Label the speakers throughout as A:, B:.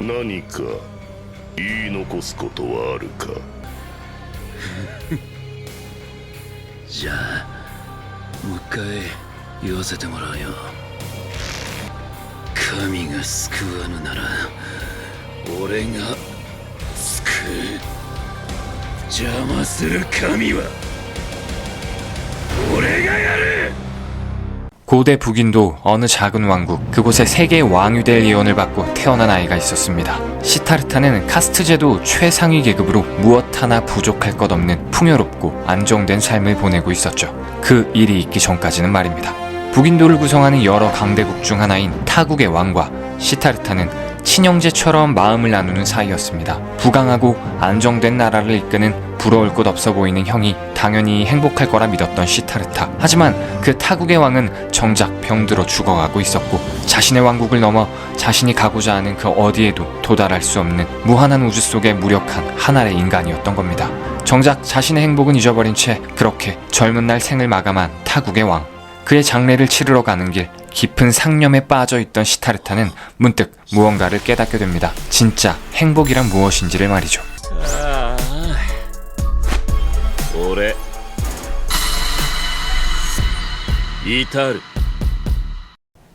A: 何か言い残すことはあるか。
B: じゃあもう一回言わせてもらうよ。神が救わぬなら俺が救う。邪魔する神は俺がやる。
C: 고대 북인도 어느 작은 왕국, 그곳에 세계의 왕이 될 예언을 받고 태어난 아이가 있었습니다. 시타르타는 카스트 제도 최상위 계급으로 무엇 하나 부족할 것 없는 풍요롭고 안정된 삶을 보내고 있었죠. 그 일이 있기 전까지는 말입니다. 북인도를 구성하는 여러 강대국 중 하나인 타국의 왕과 시타르타는 친형제처럼 마음을 나누는 사이였습니다. 부강하고 안정된 나라를 이끄는 부러울 것 없어 보이는 형이 당연히 행복할 거라 믿었던 시타르타. 하지만 그 타국의 왕은 정작 병들어 죽어가고 있었고 자신의 왕국을 넘어 자신이 가고자 하는 그 어디에도 도달할 수 없는 무한한 우주 속에 무력한 한 알의 인간이었던 겁니다. 정작 자신의 행복은 잊어버린 채 그렇게 젊은 날 생을 마감한 타국의 왕. 그의 장례를 치르러 가는 길, 깊은 상념에 빠져있던 시타르타는 문득 무언가를 깨닫게 됩니다. 진짜 행복이란 무엇인지를 말이죠.
B: 俺至る。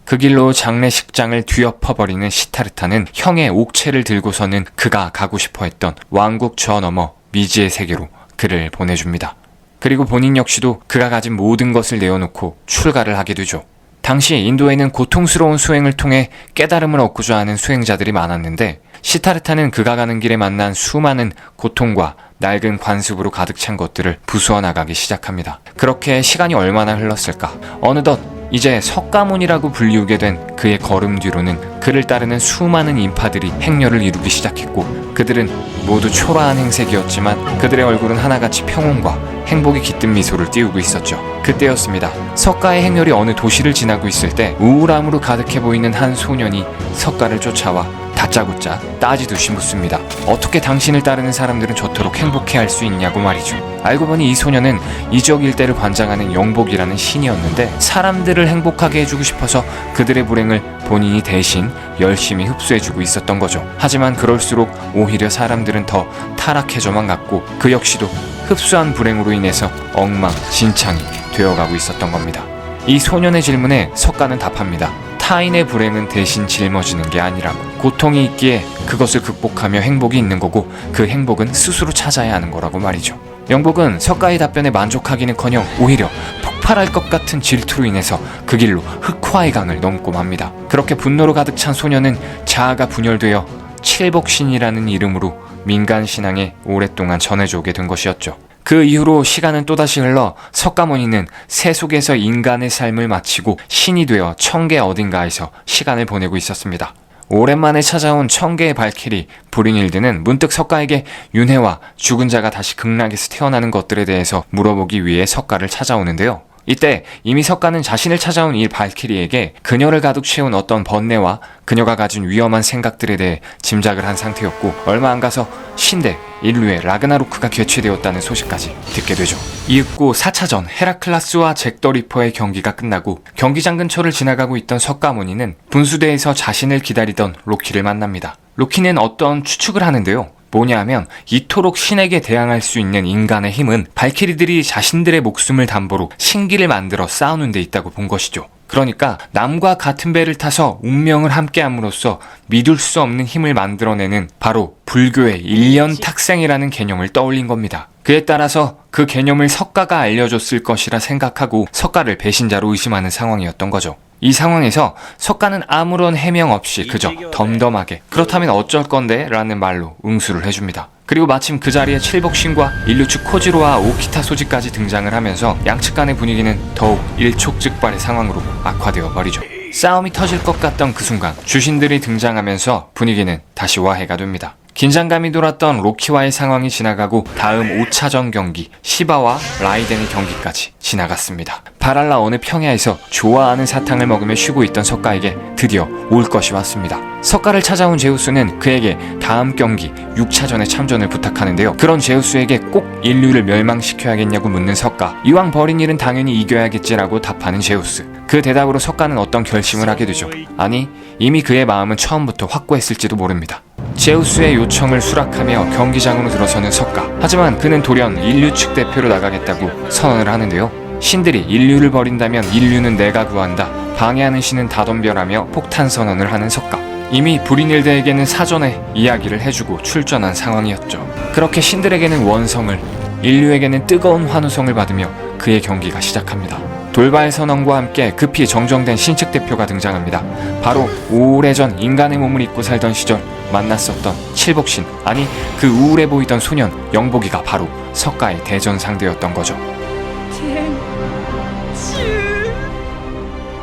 C: 그 길로 장례식장을 뒤엎어버리는 시타르타는 형의 옥체를 들고서는 그가 가고 싶어 했던 왕국 저 너머 미지의 세계로 그를 보내줍니다. 그리고 본인 역시도 그가 가진 모든 것을 내어놓고 출가를 하게 되죠. 당시 인도에는 고통스러운 수행을 통해 깨달음을 얻고자 하는 수행자들이 많았는데 시타르타는 그가 가는 길에 만난 수많은 고통과 낡은 관습으로 가득 찬 것들을 부수어 나가기 시작합니다. 그렇게 시간이 얼마나 흘렀을까? 어느덧 이제 석가모니라고 불리우게 된 그의 걸음 뒤로는 그를 따르는 수많은 인파들이 행렬을 이루기 시작했고 그들은 모두 초라한 행색이었지만 그들의 얼굴은 하나같이 평온과 행복이 깃든 미소를 띄우고 있었죠. 그때였습니다. 석가의 행렬이 어느 도시를 지나고 있을 때 우울함으로 가득해 보이는 한 소년이 석가를 쫓아와 다짜고짜 따지듯이 묻습니다. 어떻게 당신을 따르는 사람들은 저토록 행복해할 수 있냐고 말이죠. 알고 보니 이 소년은 이 지역 일대를 관장하는 영복이라는 신이었는데 사람들을 행복하게 해주고 싶어서 그들의 불행을 본인이 대신 열심히 흡수해주고 있었던 거죠. 하지만 그럴수록 오히려 사람들은 더 타락해져만 갔고 그 역시도 흡수한 불행으로 인해서 엉망진창이 되어가고 있었던 겁니다. 이 소년의 질문에 석가는 답합니다. 타인의 불행은 대신 짊어지는 게 아니라고. 고통이 있기에 그것을 극복하며 행복이 있는 거고 그 행복은 스스로 찾아야 하는 거라고 말이죠. 영복은 석가의 답변에 만족하기는커녕 오히려 폭발할 것 같은 질투로 인해서 그 길로 흑화의 강을 넘고 맙니다. 그렇게 분노로 가득 찬 소년은 자아가 분열되어 칠복신이라는 이름으로 민간신앙에 오랫동안 전해져 오게 된 것이었죠. 그 이후로 시간은 또다시 흘러 석가모니는 새 속에서 인간의 삶을 마치고 신이 되어 청계 어딘가에서 시간을 보내고 있었습니다. 오랜만에 찾아온 청계의 발길이 브링힐드는 문득 석가에게 윤회와 죽은 자가 다시 극락에서 태어나는 것들에 대해서 물어보기 위해 석가를 찾아오는데요. 이때 이미 석가는 자신을 찾아온 이 발키리에게 그녀를 가득 채운 어떤 번뇌와 그녀가 가진 위험한 생각들에 대해 짐작을 한 상태였고 얼마 안 가서 신대 인류의 라그나로크가 개최되었다는 소식까지 듣게 되죠. 이윽고 4차전 헤라클라스와 잭 더 리퍼의 경기가 끝나고 경기장 근처를 지나가고 있던 석가모니는 분수대에서 자신을 기다리던 로키를 만납니다. 로키는 어떤 추측을 하는데요. 뭐냐 하면 이토록 신에게 대항할 수 있는 인간의 힘은 발키리들이 자신들의 목숨을 담보로 신기를 만들어 싸우는 데 있다고 본 것이죠. 그러니까 남과 같은 배를 타서 운명을 함께함으로써 믿을 수 없는 힘을 만들어내는 바로 불교의 일련탁생이라는 개념을 떠올린 겁니다. 그에 따라서 그 개념을 석가가 알려줬을 것이라 생각하고 석가를 배신자로 의심하는 상황이었던 거죠. 이 상황에서 석가는 아무런 해명 없이 그저 덤덤하게 그렇다면 어쩔 건데? 라는 말로 응수를 해줍니다. 그리고 마침 그 자리에 칠복신과 인류 측 코지로와 오키타 소지까지 등장을 하면서 양측 간의 분위기는 더욱 일촉즉발의 상황으로 악화되어 버리죠. 싸움이 터질 것 같던 그 순간 주신들이 등장하면서 분위기는 다시 와해가 됩니다. 긴장감이 돌았던 로키와의 상황이 지나가고 다음 5차전 경기 시바와 라이덴의 경기까지 지나갔습니다. 바랄라 어느 평야에서 좋아하는 사탕을 먹으며 쉬고 있던 석가에게 드디어 올 것이 왔습니다. 석가를 찾아온 제우스는 그에게 다음 경기 6차전에 참전을 부탁하는데요. 그런 제우스에게 꼭 인류를 멸망시켜야겠냐고 묻는 석가. 이왕 벌인 일은 당연히 이겨야겠지라고 답하는 제우스. 그 대답으로 석가는 어떤 결심을 하게 되죠. 아니, 이미 그의 마음은 처음부터 확고했을지도 모릅니다. 제우스의 요청을 수락하며 경기장으로 들어서는 석가. 하지만 그는 돌연 인류 측 대표로 나가겠다고 선언을 하는데요. 신들이 인류를 버린다면 인류는 내가 구한다. 방해하는 신은 다 덤벼라며 폭탄 선언을 하는 석가. 이미 브리닐드에게는 사전에 이야기를 해주고 출전한 상황이었죠. 그렇게 신들에게는 원성을, 인류에게는 뜨거운 환호성을 받으며 그의 경기가 시작합니다. 돌발 선언과 함께 급히 정정된 신측 대표가 등장합니다. 바로 오래전 인간의 몸을 입고 살던 시절 만났었던 칠복신, 아니 그 우울해 보이던 소년 영복이가 바로 석가의 대전 상대였던 거죠.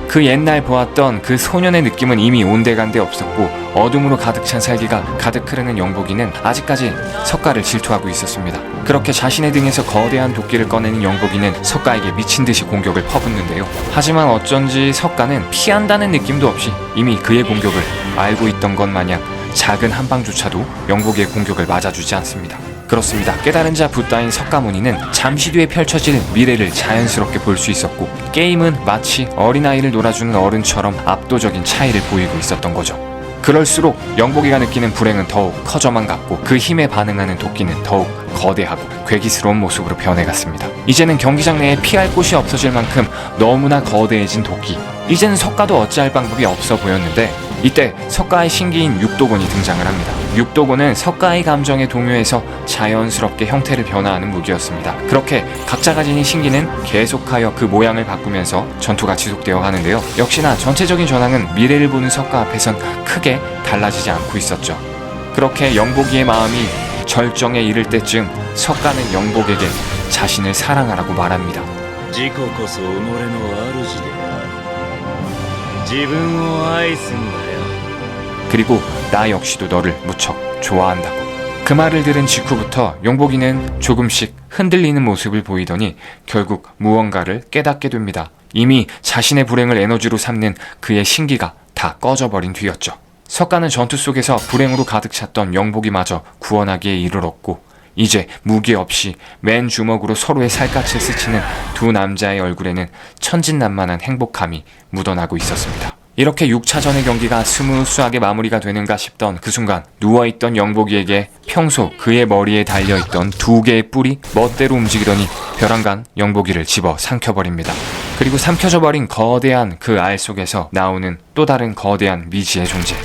C: 그 옛날 보았던 그 소년의 느낌은 이미 온데간데 없었고 어둠으로 가득 찬 살기가 가득 흐르는 영복이는 아직까지 석가를 질투하고 있었습니다. 그렇게 자신의 등에서 거대한 도끼를 꺼내는 영복이는 석가에게 미친듯이 공격을 퍼붓는데요. 하지만 어쩐지 석가는 피한다는 느낌도 없이 이미 그의 공격을 알고 있던 것 마냥 작은 한 방조차도 영복이의 공격을 맞아주지 않습니다. 그렇습니다. 깨달은 자 붓다인 석가모니는 잠시 뒤에 펼쳐질 미래를 자연스럽게 볼 수 있었고 게임은 마치 어린아이를 놀아주는 어른처럼 압도적인 차이를 보이고 있었던 거죠. 그럴수록 영복이가 느끼는 불행은 더욱 커져만 갔고 그 힘에 반응하는 도끼는 더욱 거대하고 괴기스러운 모습으로 변해갔습니다. 이제는 경기장 내에 피할 곳이 없어질 만큼 너무나 거대해진 도끼. 이제는 석가도 어찌할 방법이 없어 보였는데 이때 석가의 신기인 육도곤이 등장을 합니다. 육도곤은 석가의 감정에 동요해서 자연스럽게 형태를 변화하는 무기였습니다. 그렇게 각자가 지닌 신기는 계속하여 그 모양을 바꾸면서 전투가 지속되어 가는데요. 역시나 전체적인 전황은 미래를 보는 석가 앞에선 크게 달라지지 않고 있었죠. 그렇게 영복이의 마음이 절정에 이를 때쯤 석가는 영복에게 자신을 사랑하라고 말합니다.
B: 自己こそ己の主である。自分を愛すんだよ。
C: 그리고 나 역시도 너를 무척 좋아한다고. 그 말을 들은 직후부터 영복이는 조금씩 흔들리는 모습을 보이더니 결국 무언가를 깨닫게 됩니다. 이미 자신의 불행을 에너지로 삼는 그의 신기가 다 꺼져버린 뒤였죠. 석가는 전투 속에서 불행으로 가득 찼던 영복이마저 구원하기에 이르렀고 이제 무기 없이 맨 주먹으로 서로의 살갗을 스치는 두 남자의 얼굴에는 천진난만한 행복함이 묻어나고 있었습니다. 이렇게 6차전의 경기가 스무스하게 마무리가 되는가 싶던 그 순간 누워있던 영복이에게 평소 그의 머리에 달려있던 두 개의 뿔이 멋대로 움직이더니 벼랑간 영복이를 집어 삼켜버립니다. 그리고 삼켜져 버린 거대한 그 알 속에서 나오는 또 다른 거대한 미지의 존재.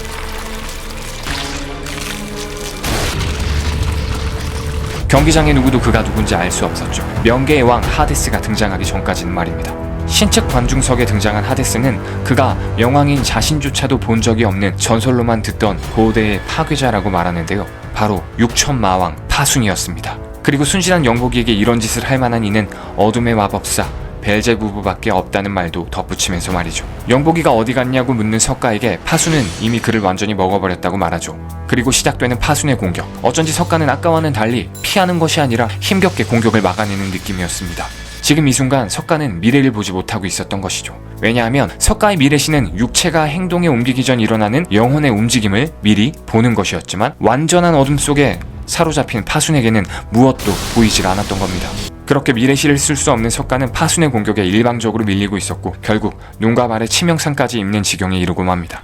C: 경기장의 누구도 그가 누군지 알 수 없었죠. 명계의 왕 하데스가 등장하기 전까지는 말입니다. 신측 관중석에 등장한 하데스는 그가 명왕인 자신조차도 본 적이 없는 전설로만 듣던 고대의 파괴자라고 말하는데요. 바로 6천마왕 파순이었습니다. 그리고 순진한 영복이에게 이런 짓을 할 만한 이는 어둠의 마법사 벨제부부밖에 없다는 말도 덧붙이면서 말이죠. 영복이가 어디 갔냐고 묻는 석가에게 파순은 이미 그를 완전히 먹어버렸다고 말하죠. 그리고 시작되는 파순의 공격. 어쩐지 석가는 아까와는 달리 피하는 것이 아니라 힘겹게 공격을 막아내는 느낌이었습니다. 지금 이 순간 석가는 미래를 보지 못하고 있었던 것이죠. 왜냐하면 석가의 미래시는 육체가 행동에 옮기기 전 일어나는 영혼의 움직임을 미리 보는 것이었지만 완전한 어둠 속에 사로잡힌 파순에게는 무엇도 보이질 않았던 겁니다. 그렇게 미래시를 쓸 수 없는 석가는 파순의 공격에 일방적으로 밀리고 있었고 결국 눈과 발에 치명상까지 입는 지경에 이르고 맙니다.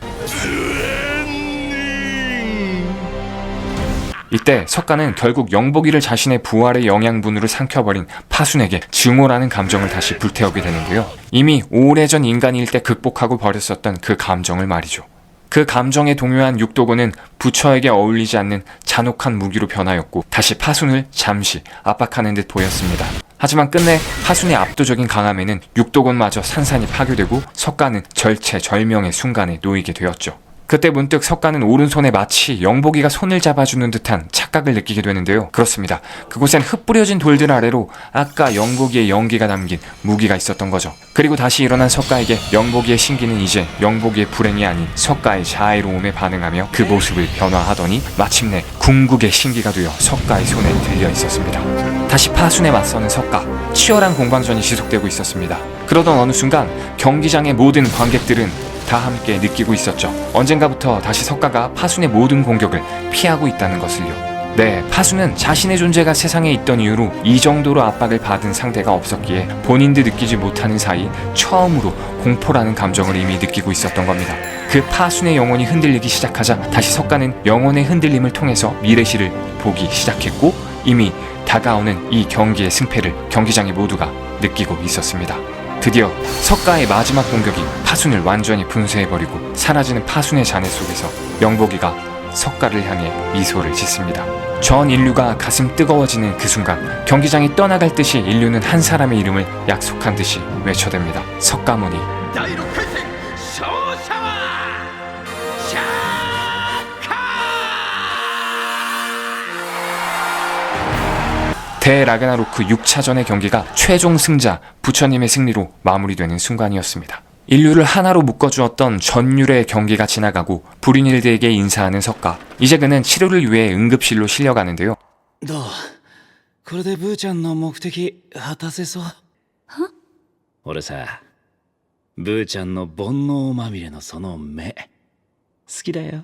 C: 이때 석가는 결국 영복이를 자신의 부활의 영양분으로 삼켜버린 파순에게 증오라는 감정을 다시 불태우게 되는데요. 이미 오래전 인간일 때 극복하고 버렸었던 그 감정을 말이죠. 그 감정에 동요한 육도곤은 부처에게 어울리지 않는 잔혹한 무기로 변하였고 다시 파순을 잠시 압박하는 듯 보였습니다. 하지만 끝내 파순의 압도적인 강함에는 육도곤마저 산산이 파괴되고 석가는 절체절명의 순간에 놓이게 되었죠. 그때 문득 석가는 오른손에 마치 영복이가 손을 잡아주는 듯한 착각을 느끼게 되는데요. 그렇습니다. 그곳엔 흩뿌려진 돌들 아래로 아까 영복이의 연기가 담긴 무기가 있었던 거죠. 그리고 다시 일어난 석가에게 영복이의 신기는 이제 영복이의 불행이 아닌 석가의 자애로움에 반응하며 그 모습을 변화하더니 마침내 궁극의 신기가 되어 석가의 손에 들려 있었습니다. 다시 파순에 맞서는 석가. 치열한 공방전이 지속되고 있었습니다. 그러던 어느 순간 경기장의 모든 관객들은 다 함께 느끼고 있었죠. 언젠가부터 다시 석가가 파순의 모든 공격을 피하고 있다는 것을요. 네, 파수는 자신의 존재가 세상에 있던 이후로 이 정도로 압박을 받은 상대가 없었기에 본인도 느끼지 못하는 사이 처음으로 공포라는 감정을 이미 느끼고 있었던 겁니다. 그 파순의 영혼이 흔들리기 시작하자 다시 석가는 영혼의 흔들림을 통해서 미래시를 보기 시작했고 이미 다가오는 이 경기의 승패를 경기장의 모두가 느끼고 있었습니다. 드디어 석가의 마지막 공격이 파순을 완전히 분쇄해버리고 사라지는 파순의 잔해 속에서 명복이가 석가를 향해 미소를 짓습니다. 전 인류가 가슴 뜨거워지는 그 순간 경기장이 떠나갈 듯이 인류는 한 사람의 이름을 약속한 듯이 외쳐댑니다. 석가모니. 대라그나로크 6차전의 경기가 최종 승자 부처님의 승리로 마무리되는 순간이었습니다. 인류를 하나로 묶어주었던 전율의 경기가 지나가고 브리닐드에게 인사하는 석가. 이제 그는 치료를 위해 응급실로 실려가는데요.
B: どうこれでブーちゃんの目的果たせそう？俺さ、ブーちゃんの煩悩まみれのその目好きだよ。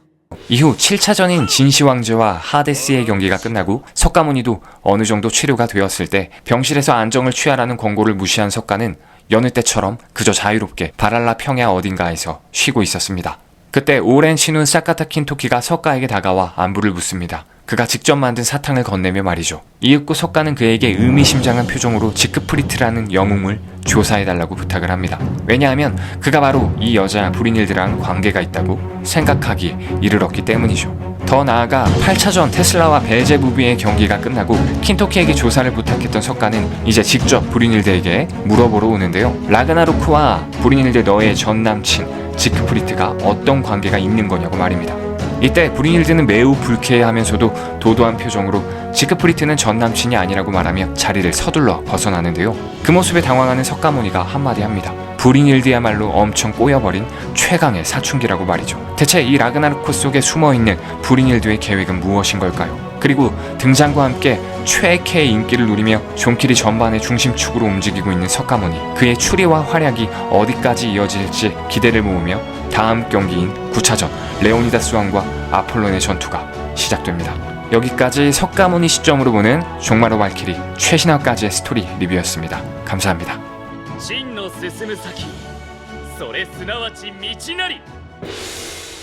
C: 이후 7차전인 진시황제와 하데스의 경기가 끝나고 석가모니도 어느 정도 치료가 되었을 때 병실에서 안정을 취하라는 권고를 무시한 석가는 여느 때처럼 그저 자유롭게 바랄라 평야 어딘가에서 쉬고 있었습니다. 그때 오랜 신운 사카타 킨토키가 석가에게 다가와 안부를 묻습니다. 그가 직접 만든 사탕을 건네며 말이죠. 이윽고 석가는 그에게 의미심장한 표정으로 지크프리트라는 영웅을 조사해달라고 부탁을 합니다. 왜냐하면 그가 바로 이 여자 브리닐드랑 관계가 있다고 생각하기에 이르렀기 때문이죠. 더 나아가 8차전 테슬라와 벨제부비의 경기가 끝나고 킨토키에게 조사를 부탁했던 석가는 이제 직접 브리닐드에게 물어보러 오는데요. 라그나로크와 브리닐드 너의 전남친 지크프리트가 어떤 관계가 있는 거냐고 말입니다. 이때 브리닐드는 매우 불쾌해하면서도 도도한 표정으로 지크프리트는 전남친이 아니라고 말하며 자리를 서둘러 벗어나는데요. 그 모습에 당황하는 석가모니가 한마디 합니다. 브리닐드야말로 엄청 꼬여버린 최강의 사춘기라고 말이죠. 대체 이 라그나로크 속에 숨어있는 브리닐드의 계획은 무엇인 걸까요? 그리고 등장과 함께 최애의 인기를 누리며 존키리 전반의 중심축으로 움직이고 있는 석가모니. 그의 추리와 활약이 어디까지 이어질지 기대를 모으며 다음 경기인 9차전 레오니다스 왕과 아폴론의 전투가 시작됩니다. 여기까지 석가모니 시점으로 보는 종마로 발키리 최신화까지의 스토리 리뷰였습니다. 감사합니다.
D: 真の進む先それすなわち道なり